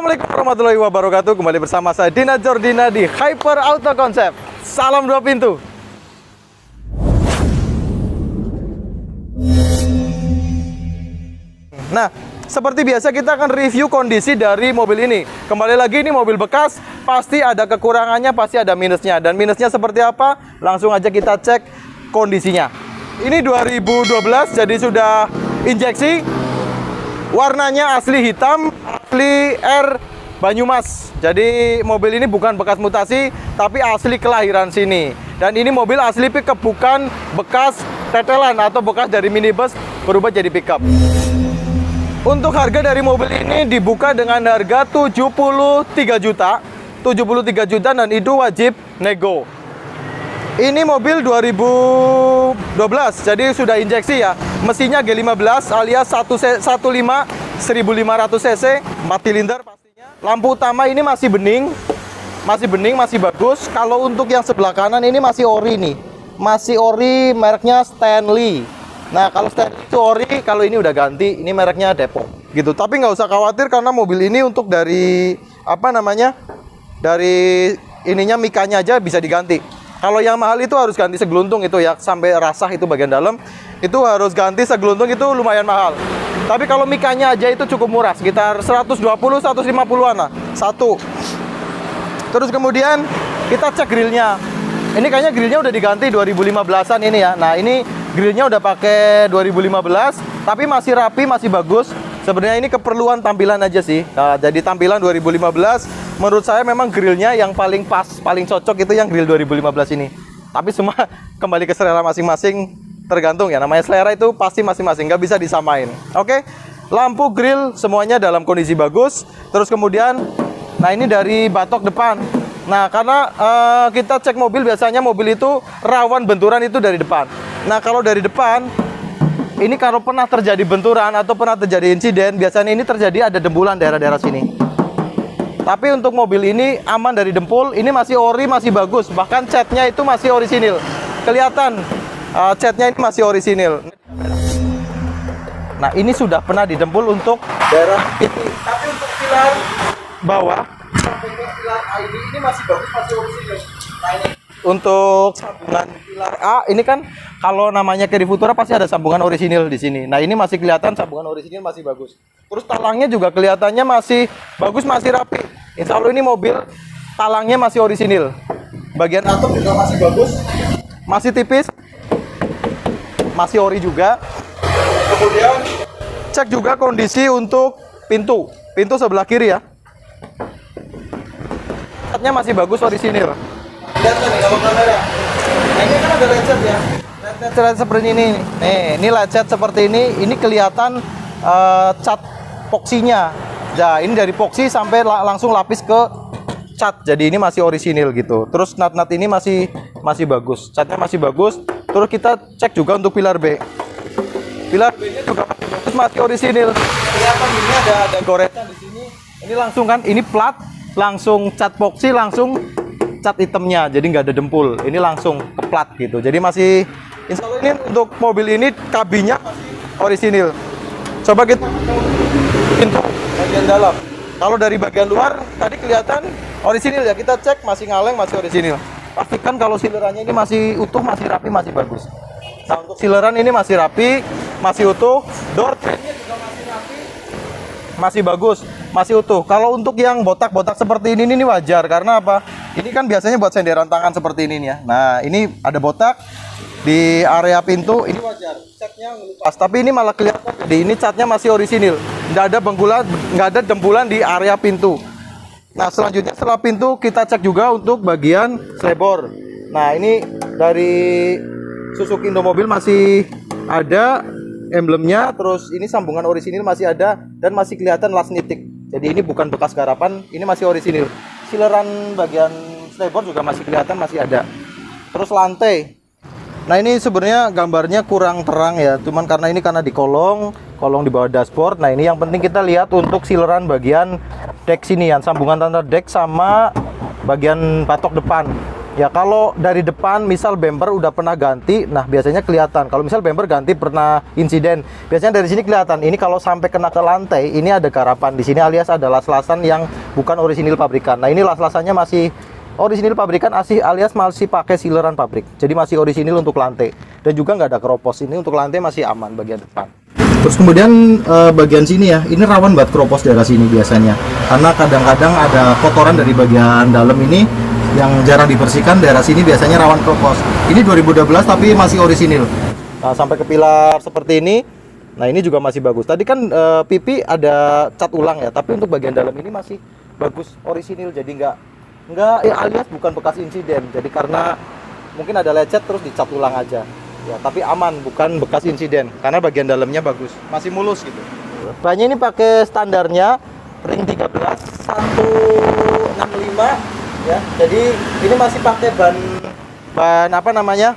Assalamualaikum warahmatullahi wabarakatuh. Kembali bersama saya Dina Jordina di Hyper Auto Concept. Salam dua pintu. Nah, seperti biasa kita akan review kondisi dari mobil ini. Kembali lagi, ini mobil bekas, pasti ada kekurangannya, pasti ada minusnya. Dan minusnya seperti apa? Langsung aja kita cek kondisinya. Ini 2012, jadi sudah injeksi. Warnanya asli hitam, asli R Banyumas. Jadi mobil ini bukan bekas mutasi, tapi asli kelahiran sini. Dan ini mobil asli pickup, bukan bekas tetelan atau bekas dari minibus berubah jadi pickup. Untuk harga dari mobil ini dibuka dengan harga 73 juta. 73 juta dan itu wajib nego. Ini mobil 2012, jadi sudah injeksi ya. Mesinnya G15 alias 1500 cc, 4 silinder pastinya. Lampu utama ini masih bening, masih bagus. Kalau untuk yang sebelah kanan ini masih ori nih. Masih ori, mereknya Stanley. Nah, kalau Stanley itu ori, kalau ini udah ganti, ini mereknya Depot gitu. Tapi nggak usah khawatir karena mobil ini untuk dari dari ininya mikanya aja bisa diganti. Kalau yang mahal itu harus ganti segeluntung itu ya, sampai rasah itu bagian dalam itu harus ganti segeluntung, itu lumayan mahal. Tapi kalau mikanya aja itu cukup murah, sekitar 120-150-an lah satu. Terus kemudian kita cek grillnya. Ini kayaknya grillnya udah diganti 2015-an ini ya. Nah, ini grillnya udah pakai 2015, tapi masih rapi, masih bagus. Sebenarnya ini keperluan tampilan aja sih. Nah, jadi tampilan 2015, menurut saya memang grillnya yang paling pas, paling cocok itu yang grill 2015 ini. Tapi semua kembali ke selera masing-masing, tergantung ya. Namanya selera itu pasti masing-masing, nggak bisa disamain. Oke, lampu grill semuanya dalam kondisi bagus. Terus kemudian, nah ini dari batok depan. Nah, karena kita cek mobil, biasanya mobil itu rawan benturan itu dari depan. Nah, kalau dari depan, ini kalau pernah terjadi benturan atau pernah terjadi insiden, biasanya ini terjadi ada dempulan daerah-daerah sini. Tapi untuk mobil ini aman dari dempul, ini masih ori, masih bagus. Bahkan catnya itu masih orisinil. Kelihatan catnya ini masih orisinil. Nah, ini sudah pernah didempul untuk daerah ini. Tapi untuk pilar bawah, sampai ke pilar A ini masih bagus, masih orisinil. Nah, ini untuk sambungan pilar A, ini kan kalau namanya Carry Futura pasti ada sambungan orisinil di sini. Nah, ini masih kelihatan sambungan orisinil masih bagus. Terus talangnya juga kelihatannya masih bagus, masih rapi. Insya Allah ini mobil talangnya masih orisinil. Bagian atap juga masih bagus, masih tipis, masih ori juga. Kemudian cek juga kondisi untuk pintu sebelah kiri ya. Catnya masih bagus, orisinil. Lihat nih kalau kamera. Nah, ini kan ada lecet ya. Lecet seperti ini. Nih, ini lecet seperti ini. Ini kelihatan cat poksinya. Nah, ini dari poksi sampai langsung lapis ke cat. Jadi ini masih orisinil gitu. Terus nat-nat ini masih bagus. Catnya masih bagus. Terus kita cek juga untuk pilar B. Pilar B-nya juga masih orisinil. Kelihatan ini ada goretan di sini. Ini langsung kan, ini plat, langsung cat poksi, langsung cat hitamnya, jadi nggak ada dempul. Ini langsung ke plat gitu. Jadi masih, insya Allah ini untuk mobil ini kabinnya masih orisinil. Coba kita pintu bagian dalam. Kalau dari bagian luar tadi kelihatan orisinil ya, kita cek masih ngaleng, masih orisinil. Pastikan kalau silerannya ini masih utuh, masih rapi, masih bagus. Nah, untuk sileran ini masih rapi, masih utuh. Door trimnya juga masih rapi, masih bagus, masih utuh. Kalau untuk yang botak-botak seperti ini wajar, karena apa? Ini kan biasanya buat senderan tangan seperti ini nih ya. Nah, ini ada botak di area pintu, ini wajar. Catnya ngelupas, tapi ini malah kelihatan. Jadi ini catnya masih orisinil. Nggak ada dempulan di area pintu. Nah, selanjutnya setelah pintu kita cek juga untuk bagian slebor. Nah, ini dari Suzuki Indomobil masih ada emblemnya, terus ini sambungan orisinil masih ada dan masih kelihatan las nitik. Jadi ini bukan bekas garapan, ini masih orisinil. Sileran bagian slebor juga masih kelihatan, masih ada. Terus lantai. Nah, ini sebenarnya gambarnya kurang terang ya, cuman karena ini di kolong di bawah dashboard. Nah, ini yang penting kita lihat untuk sileran bagian deck sini ya, sambungan tanda deck sama bagian batok depan. Ya kalau dari depan misal bumper udah pernah ganti, nah biasanya kelihatan. Kalau misal bumper ganti pernah insiden, biasanya dari sini kelihatan. Ini kalau sampai kena ke lantai, ini ada garapan di sini alias ada las-lasan yang bukan orisinil pabrikan. Nah ini las-lasannya masih orisinil pabrikan alias masih pakai sealeran pabrik. Jadi masih orisinil untuk lantai dan juga nggak ada keropos. Ini untuk lantai masih aman bagian depan. Terus kemudian bagian sini ya, ini rawan buat keropos daerah sini biasanya. Karena kadang-kadang ada kotoran dari bagian dalam ini yang jarang dibersihkan, daerah sini biasanya rawan keropos. Ini 2012 tapi masih orisinil. Nah, sampai ke pilar seperti ini. Nah, ini juga masih bagus. Tadi kan pipi ada cat ulang ya, tapi untuk bagian dalam ini masih bagus orisinil. Jadi nggak alias bukan bekas insiden. Jadi karena mungkin ada lecet terus dicat ulang aja. Ya, tapi aman, bukan bekas insiden karena bagian dalamnya bagus. Masih mulus gitu. Bannya ini pakai standarnya ring 13 165 ya, jadi ini masih pakai ban apa namanya,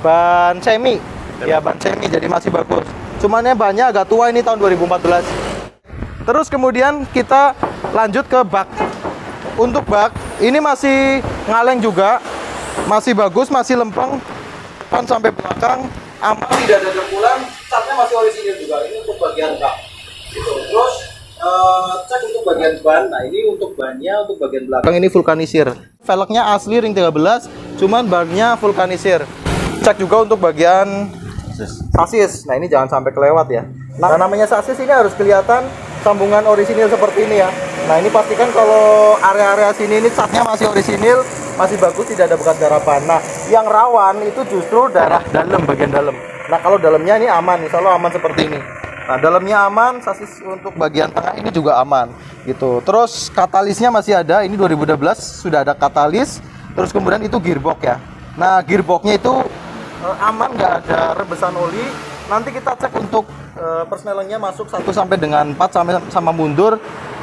ban semi ya, ban semi, jadi masih bagus. Cuman ya bannya agak tua, ini tahun 2014. Terus kemudian kita lanjut ke bak. Untuk bak ini masih ngaleng juga, masih bagus, masih lempeng depan sampai belakang, aman, tidak ada dempulan, catnya masih orisinil juga. Ini untuk bagian bak gitu. Terus cek untuk bagian ban. Nah ini untuk bannya, untuk bagian belakang ini vulkanisir. Velgnya asli ring 13, cuman bannya vulkanisir. Cek juga untuk bagian sasis. Nah ini jangan sampai kelewat ya. Nah namanya sasis ini harus kelihatan sambungan orisinil seperti ini ya. Nah ini pastikan kalau area-area sini ini catnya masih orisinil, masih bagus, tidak ada bekas garapan. Nah yang rawan itu justru daerah dalam, bagian dalam. Nah kalau dalamnya ini aman, insya Allah aman seperti ini. Nah, dalamnya aman, sasis untuk bagian tengah ini juga aman gitu. Terus katalisnya masih ada, ini 2012 sudah ada katalis. Terus kemudian itu gearbox ya. Nah, gearboxnya itu aman, nggak ada rebesan oli. Nanti kita cek untuk persnelingnya masuk 1 sampai dengan 4 sama mundur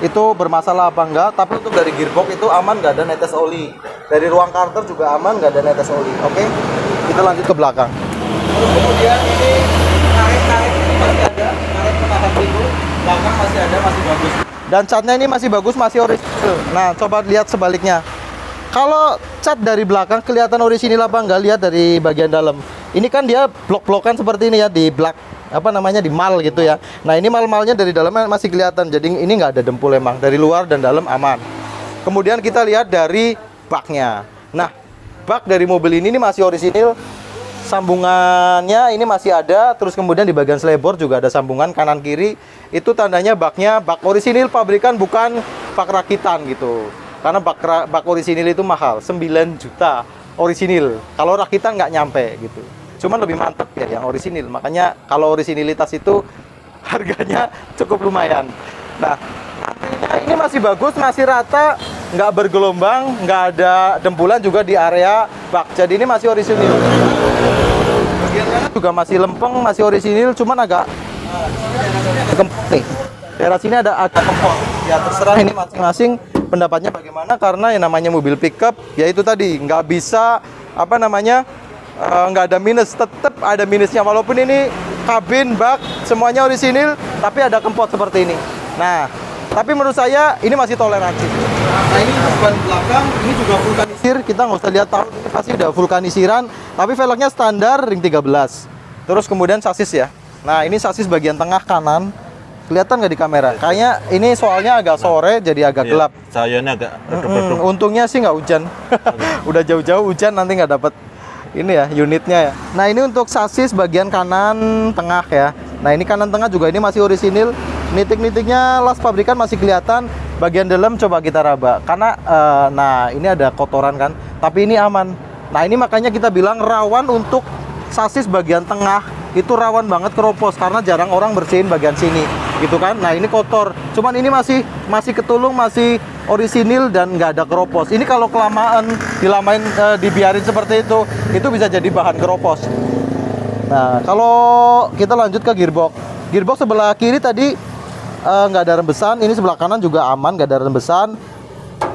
itu bermasalah apa enggak. Tapi untuk dari gearbox itu aman, nggak ada netes oli. Dari ruang karter juga aman, nggak ada netes oli. Oke, kita lanjut ke belakang. Terus kemudian ini karet masih ada, karet penahan pintu belakang masih ada, masih bagus. Dan catnya ini masih bagus, masih orisinil. Nah, coba lihat sebaliknya. Kalau cat dari belakang kelihatan orisinil apa enggak, lihat dari bagian dalam. Ini kan dia blok-blokan seperti ini ya, di blak apa namanya, di mal gitu ya. Nah, ini mal-malnya dari dalamnya masih kelihatan. Jadi ini nggak ada dempul emang, dari luar dan dalam aman. Kemudian kita lihat dari baknya. Nah, bak dari mobil ini masih orisinil. Sambungannya ini masih ada, terus kemudian di bagian selebor juga ada sambungan kanan kiri. Itu tandanya baknya bak orisinil pabrikan, bukan bak rakitan gitu. Karena bak orisinil itu mahal, 9 juta orisinil. Kalau rakitan nggak nyampe gitu. Cuman lebih mantep ya yang orisinil. Makanya kalau orisinilitas itu harganya cukup lumayan. Nah, ini masih bagus, masih rata, nggak bergelombang, nggak ada dempulan juga di area bak. Jadi ini masih orisinil. Bagian kanan juga masih lempeng, masih orisinil, cuman agak kempot nih. Daerah sini ada agak kempot. Ya terserah ini masing-masing pendapatnya bagaimana, karena yang namanya mobil pickup ya itu tadi nggak bisa apa namanya, nggak ada minus, tetap ada minusnya. Walaupun ini kabin, bak semuanya orisinil, tapi ada kempot seperti ini. Nah, tapi menurut saya ini masih toleransi. Nah ini ban belakang, ini juga vulkanisir. Kita nggak usah lihat tahun, ini pasti udah vulkanisiran. Tapi velgnya standar ring 13. Terus kemudian sasis ya. Nah ini sasis bagian tengah kanan. Kelihatan nggak di kamera? Kayaknya ini soalnya agak sore, jadi agak gelap. Cahayanya agak untungnya sih nggak hujan. Udah jauh-jauh hujan nanti nggak dapet ini ya unitnya ya. Nah ini untuk sasis bagian kanan tengah ya. Nah ini kanan tengah juga ini masih orisinil. Nitik-nitiknya las pabrikan masih kelihatan. Bagian dalam coba kita raba karena nah ini ada kotoran kan, tapi ini aman. Nah ini makanya kita bilang rawan untuk sasis bagian tengah, itu rawan banget keropos karena jarang orang bersihin bagian sini gitu kan. Nah ini kotor, cuman ini masih ketulung, masih orisinil dan nggak ada keropos. Ini kalau kelamaan dilamain dibiarin seperti itu bisa jadi bahan keropos. Nah kalau kita lanjut ke gearbox sebelah kiri tadi nggak ada rembesan, ini sebelah kanan juga aman, nggak ada rembesan.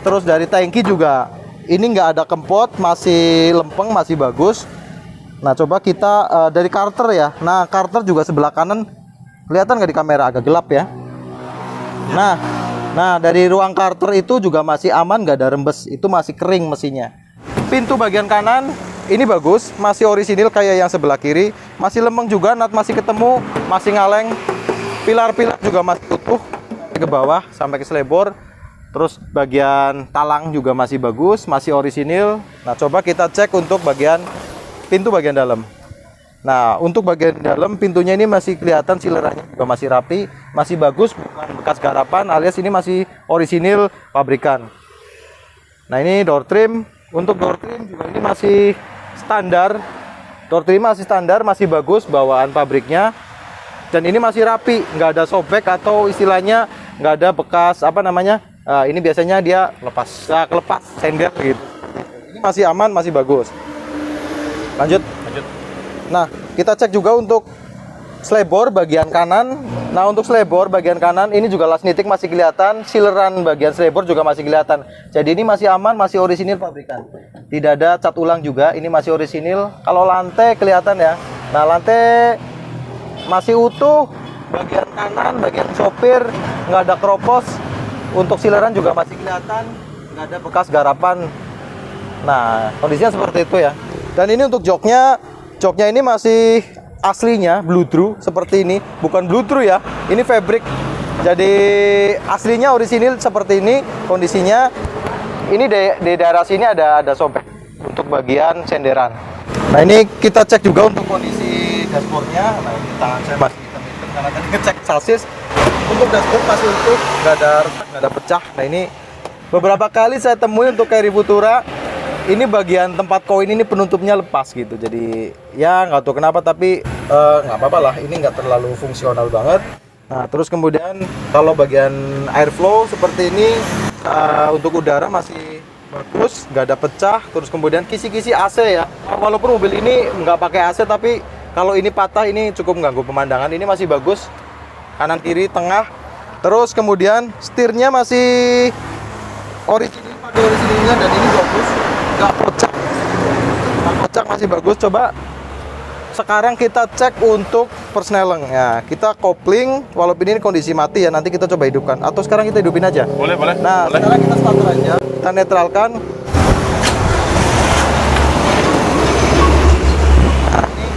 Terus dari tangki juga ini nggak ada kempot, masih lempeng, masih bagus. Nah coba kita dari karter ya. Nah karter juga sebelah kanan kelihatan nggak di kamera, agak gelap ya. Nah Nah, dari ruang karter itu juga masih aman, nggak ada rembes, itu masih kering mesinnya. Pintu bagian kanan ini bagus, masih orisinil kayak yang sebelah kiri, masih lempeng juga, nut masih ketemu, masih ngaleng. Pilar-pilar juga masih utuh ke bawah sampai ke selebor. Terus bagian talang juga masih bagus, masih orisinil. Nah, coba kita cek untuk bagian pintu bagian dalam. Nah, untuk bagian dalam pintunya ini masih kelihatan silerannya juga masih rapi, masih bagus, bukan bekas garapan, alias ini masih orisinil pabrikan. Nah, ini door trim. Untuk door trim juga ini masih standar. Door trim masih standar, masih bagus bawaan pabriknya. Dan ini masih rapi, nggak ada sobek atau istilahnya nggak ada bekas apa namanya. Ini biasanya dia lepas, kelepas, sender gitu. Ini masih aman, masih bagus. Lanjut. Nah, kita cek juga untuk selebor bagian kanan. Nah, untuk selebor bagian kanan ini juga las nitik masih kelihatan, sileran bagian selebor juga masih kelihatan. Jadi ini masih aman, masih orisinil pabrikan. Tidak ada cat ulang juga, ini masih orisinil. Kalau lantai kelihatan ya. Nah, lantai masih utuh, bagian kanan, bagian sopir nggak ada keropos. Untuk sileran juga masih kelihatan, nggak ada bekas garapan. Nah, kondisinya seperti itu ya. Dan ini untuk joknya ini masih aslinya blue true seperti ini, bukan blue true ya. Ini fabric. Jadi aslinya orisinil seperti ini kondisinya. Ini di daerah sini ada sobek untuk bagian senderan. Nah, ini kita cek juga untuk kondisi dashboardnya. Nah, ini tangan saya masih hitam-hitam karena tadi ngecek sasis. Untuk dashboard masih utuh, nggak ada pecah. Nah, ini beberapa kali saya temui untuk Carry Futura. Ini bagian tempat koin ini penutupnya lepas gitu, jadi ya nggak tahu kenapa, tapi nggak apa-apa lah, ini nggak terlalu fungsional banget. Nah, terus kemudian kalau bagian airflow seperti ini untuk udara masih bagus, nggak ada pecah. Terus kemudian kisi-kisi AC ya, walaupun mobil ini nggak pakai AC, tapi kalau ini patah ini cukup mengganggu pemandangan. Ini masih bagus, kanan kiri tengah. Terus kemudian setirnya masih orisinil, pada orisinilnya, dan ini bagus. Nggak kocak, masih bagus. Coba sekarang kita cek untuk persneleng ya. Kita kopling, walaupun ini kondisi mati ya, nanti kita coba hidupkan, atau sekarang kita hidupin aja. Boleh. Nah, boleh. sekarang kita starter aja, kita netralkan. Nah, ini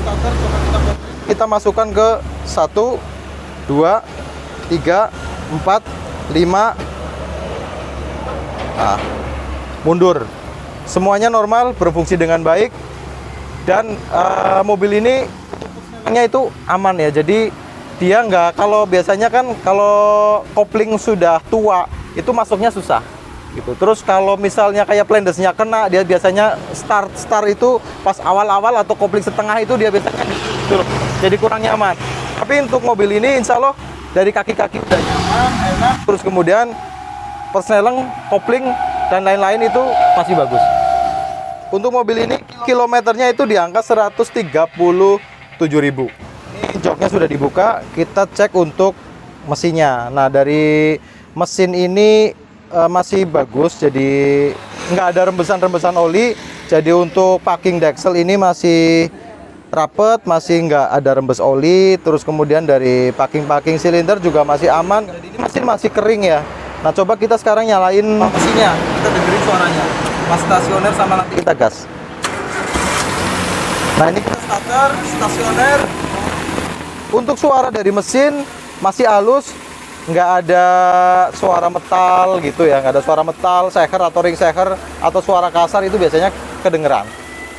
starter, coba kita kopling. Kita masukkan ke 1, 2, 3, 4, 5. Nah, mundur. Semuanya normal, berfungsi dengan baik. Dan mobil ini itu aman ya. Jadi dia nggak, kalau biasanya kan kalau kopling sudah tua itu masuknya susah gitu. Terus kalau misalnya kayak plendesnya kena, dia biasanya start itu pas awal-awal, atau kopling setengah itu dia biasanya gitu. Jadi kurang nyaman. Tapi untuk mobil ini insya Allah dari kaki-kaki udah nyaman, enak. Terus kemudian persneleng, kopling dan lain-lain itu masih bagus. Untuk mobil ini kilometernya itu di angka 137.000. Ini joknya sudah dibuka, kita cek untuk mesinnya. Nah, dari mesin ini masih bagus, jadi nggak ada rembesan-rembesan oli. Jadi untuk packing deksel ini masih rapet, masih nggak ada rembes oli. Terus kemudian dari packing silinder juga masih aman. Jadi ini mesin masih kering ya. Nah, coba kita sekarang nyalain mesinnya, kita dengerin suaranya pas stasioner sama nanti kita gas. Nah, ini kita starter stasioner. Untuk suara dari mesin masih halus, nggak ada suara metal gitu ya, nggak ada suara metal, shaker atau ring shaker atau suara kasar itu biasanya kedengeran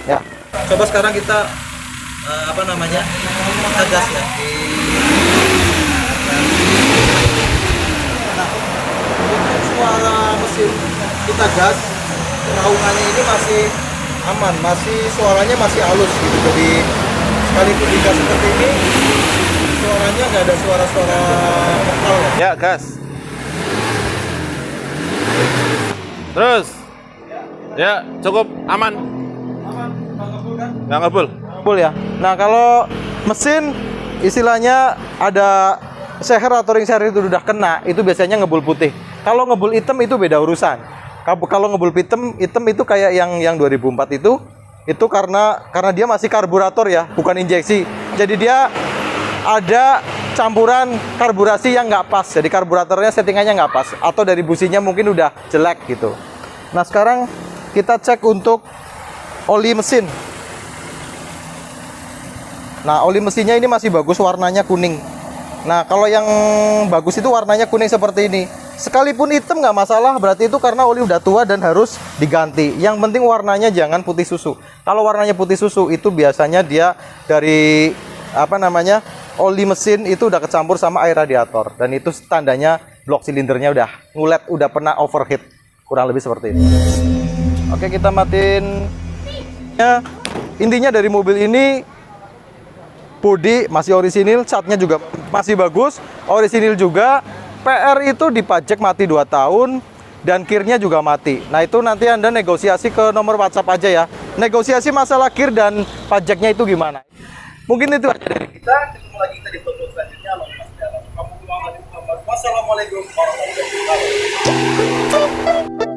ya. Coba sekarang kita kita gas ya. Suara mesin kita gas, raungannya ini masih aman, masih suaranya masih halus gitu. Jadi sekalipun digas seperti ini, suaranya nggak ada suara-suara metal ya. Ya, gas. Terus. Ya, cukup aman. Nggak ngebul. Ngebul ya. Nah, kalau mesin istilahnya ada shaker atau ring shaker itu udah kena, itu biasanya ngebul putih. Kalau ngebul hitam itu beda urusan. Kalau ngebul hitam itu kayak yang 2004 itu karena dia masih karburator ya, bukan injeksi. Jadi dia ada campuran karburasi yang nggak pas. Jadi karburatornya settingannya nggak pas. Atau dari businya mungkin udah jelek gitu. Nah sekarang kita cek untuk oli mesin. Nah oli mesinnya ini masih bagus, warnanya kuning. Nah kalau yang bagus itu warnanya kuning seperti ini. Sekalipun hitam nggak masalah, berarti itu karena oli udah tua dan harus diganti. Yang penting warnanya jangan putih susu. Kalau warnanya putih susu itu biasanya dia dari oli mesin itu udah kecampur sama air radiator, dan itu tandanya blok silindernya udah ngulet, udah pernah overheat, kurang lebih seperti itu. Oke, kita matiin. Intinya dari mobil ini bodi masih orisinil, catnya juga masih bagus, orisinil juga. PR itu dipajak mati 2 tahun dan kirnya juga mati. Nah itu nanti Anda negosiasi ke nomor WhatsApp aja ya. Negosiasi masalah kir dan pajaknya itu gimana. Mungkin itu aja dari kita. Ketemu lagi kita di video selanjutnya. Wassalamualaikum warahmatullahi wabarakatuh.